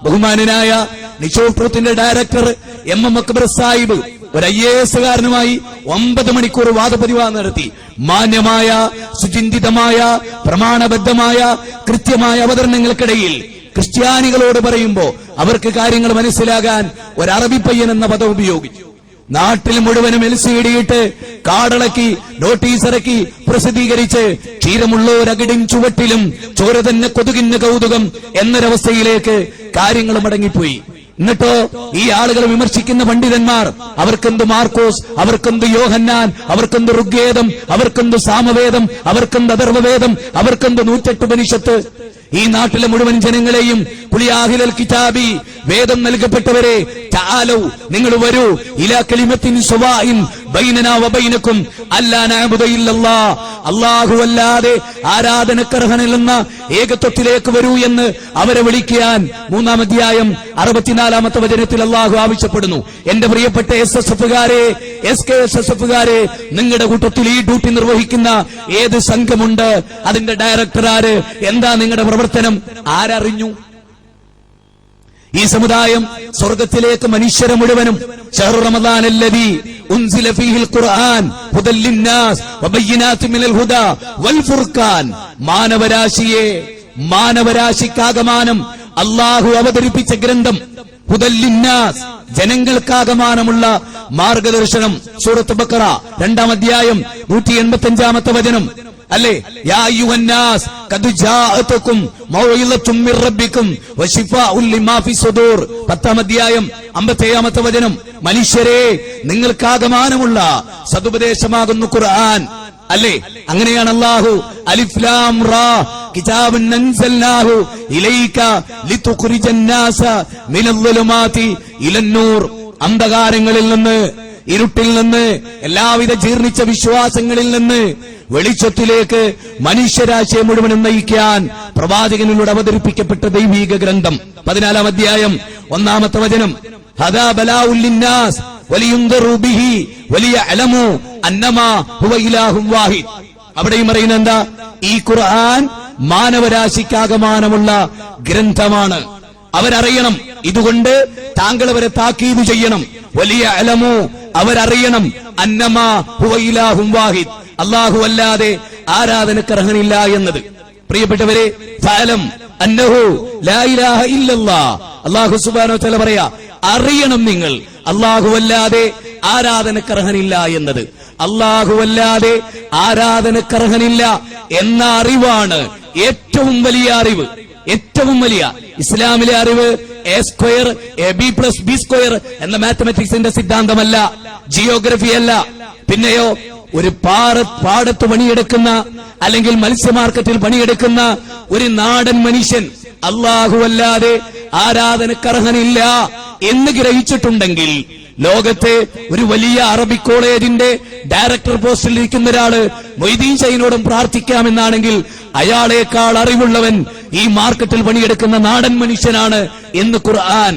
ബഹുമാനനായ നിശോഫ് ട്രൂത്തിന്റെ director M Akbar Sahib ഒരു IAS കാരനുമായി 9 മണിക്കൂർ വാദപ്രതിവാദം നടത്തി. മാന്യമായ, സുചിന്തിതമായ, പ്രമാണബദ്ധമായ, കൃത്യമായ അവതരണങ്ങൾക്കിടയിൽ ക്രിസ്ത്യാനികളോട് പറയുമ്പോ അവർക്ക് കാര്യങ്ങൾ മനസ്സിലാകാൻ ഒരു അറബി പയ്യൻ എന്ന പദം ഉപയോഗിച്ചു. നാട്ടിൽ മുഴുവനും LCD ഇട്ട് കാടളക്കി നോട്ടീസിറക്കി പ്രസിദ്ധീകരിച്ച് ക്ഷീരമുള്ളോരകിടിൻ ചുവട്ടിലും ചോര തന്നെ കൊതുകിന് കൗതുകം എന്നൊരവസ്ഥയിലേക്ക് കാര്യങ്ങൾ മടങ്ങിപ്പോയി. എന്നിട്ടോ ഈ ആളുകൾ വിമർശിക്കുന്ന പണ്ഡിതന്മാർ അവർക്കെന്ത് മാർക്കോസ്, അവർക്കെന്ത് യോഹന്നാൻ, അവർക്കെന്ത് ഋഗ്വേദം, അവർക്കെന്ത് സാമവേദം, അവർക്കെന്ത് അഥർവവേദം, അവർക്കെന്ത് 108 ഉപനിഷത്ത്. ഈ നാട്ടിലെ മുഴുവൻ ജനങ്ങളെയും ഖുലിയാഹിലൽ കിതാബി വേദം നൽകപ്പെട്ടവരെ തആലൗ നിങ്ങൾ വരൂ ഇലാ കലിമത്തിൻ സവാഇൻ ബൈനനാ വബൈനകും അല്ലാ നഅബുദ ഇല്ലല്ലാഹ് അല്ലാഹു അല്ലാതെ ആരാധനക്കർഹനല്ലെന്ന ഏകത്വത്തിലേക്ക് വരൂ എന്ന് അവരെ വിളിക്കാൻ 3-ാം അധ്യായം 64-ാമത്തെ വചനത്തിൽ അല്ലാഹു ആവശ്യപ്പെടുന്നു. എന്റെ പ്രിയപ്പെട്ട SSFകാരെ, SKSSFകാരെ, നിങ്ങളുടെ കൂട്ടത്തിൽ ഈ ഡ്യൂട്ടി നിർവഹിക്കുന്ന ഏത് സംഘമുണ്ട്? അതിന്റെ ഡയറക്ടർ ആര്? എന്താ നിങ്ങളുടെ പ്രവർത്തനം? ആരറിഞ്ഞു? ഈ സമുദായം സ്വർഗത്തിലേക്ക് മനുഷ്യരെ മുഴുവനും ശഹ്റു റമദാനല്ലദീ ഉൻസില ഫീഹിൽ ഖുർആൻ ഹുദൽ ലിന്നാസ് വബയ്യിനാതിൻ മിനൽ ഹുദാ വൽ ഫുർഖാൻ, മാനവരാശിക്കാകമാനം അല്ലാഹു അവതരിപ്പിച്ച ഗ്രന്ഥം, ഹുദൽ ലിന്നാസ് ജനങ്ങൾക്കാകമാനമുള്ള മാർഗദർശനം. സൂറത്ത് ബഖറ 2-ാം അധ്യായം 185-ാമത്തെ വചനം അല്ലേ? യാ അയ്യുഹന്നാസ് ഖദ് ജാഅതുകും മൗഇളത്തും മിർ റബ്ബിക്കും വശിഫാഉൻ ലിമാ ഫി സുദൂർ 10-ാം അധ്യായം 57-ാമത്തെ വചനം. മനുഷ്യരെ, നിങ്ങൾക്കാകമാനമുള്ള സതുപദേശമാകുന്നു ഖുർആൻ അല്ലേ? അങ്ങനെയാണ് അല്ലാഹു അലിഫ് ലാം റാ കിതാബുൻ അൻസൽനാഹു ഇലൈക ലിതുഖ്രിജൻ നാസ മിനൽ-ളുലുമാതി ഇലൻ-നൂർ, അന്ധകാരങ്ങളിൽ നിന്ന്, ഇരുട്ടിൽ നിന്ന്, എല്ലാവിധ ജീർണിച്ച വിശ്വാസങ്ങളിൽ നിന്ന് വെളിച്ചത്തിലേക്ക് മനുഷ്യരാശിയെ മുഴുവനും നയിക്കാൻ പ്രവാചകനിലൂടെ അവതരിപ്പിക്കപ്പെട്ട ദൈവീക ഗ്രന്ഥം. 14-ാം അധ്യായം 1-ാമത്തെ വചനം. ഹദാ ബലാഉൽ ലിന്നാസ് വലിയുൻദറു ബിഹി വലിയഅലമു അന്നമാ ഹുവ ഇലാഹും വാഹിദ്. അവിടെയും പറയുന്നത് എന്താ? ഈ ഖുർആൻ മാനവരാശിക്കാകമാനമുള്ള ഗ്രന്ഥമാണ്. അവരറിയണം, ഇതുകൊണ്ട് താങ്കൾ അവരെ താക്കീത് ചെയ്യണം. വലിയ അലമു, അവരറിയണം, അന്നമാ ഹുവ ഇലാഹും വാഹിദ്, അല്ലാഹു അല്ലാതെ ആരാധനക്കർഹനില്ല എന്നത്. പ്രിയപ്പെട്ടവരെ, ഫഅലം അന്നഹു ലാ ഇലാഹ ഇല്ലല്ലാഹ്, അല്ലാഹു സുബ്ഹാനഹു വ തആല പറയാ, അറിയണം നിങ്ങൾ അല്ലാഹു അല്ലാതെ ആരാധനക്കർഹനില്ല എന്നത്. അല്ലാഹു അല്ലാതെ ആരാധനക്കർഹനില്ല എന്ന അറിവാണ് ഏറ്റവും വലിയ അറിവ്. ഏറ്റവും വലിയ ഇസ്ലാമിലെ അറിവ് A² AB + B² എന്ന മാത്തമാറ്റിക്സിന്റെ സിദ്ധാന്തമല്ല, ജിയോഗ്രഫി അല്ല. പിന്നെയോ ഒരു പാടത്ത് പണിയെടുക്കുന്ന അല്ലെങ്കിൽ മത്സ്യ മാർക്കറ്റിൽ പണിയെടുക്കുന്ന ഒരു നാടൻ മനുഷ്യൻ അല്ലാഹു അല്ലാതെ ആരാധനക്കർഹനില്ല എന്ന് ഗ്രഹിച്ചിട്ടുണ്ടെങ്കിൽ, ലോകത്തെ ഒരു വലിയ അറബിക് കോളേജിന്റെ ഡയറക്ടർ പോസ്റ്റിൽ ഇരിക്കുന്ന ഒരാള് മൊയ്തീൻ ഷൈനോടും പ്രാർത്ഥിക്കാമെന്നാണെങ്കിൽ അയാളേക്കാൾ അറിവുള്ളവൻ ഈ മാർക്കറ്റിൽ പണിയെടുക്കുന്ന നാടൻ മനുഷ്യനാണ് എന്ന് ഖുർആൻ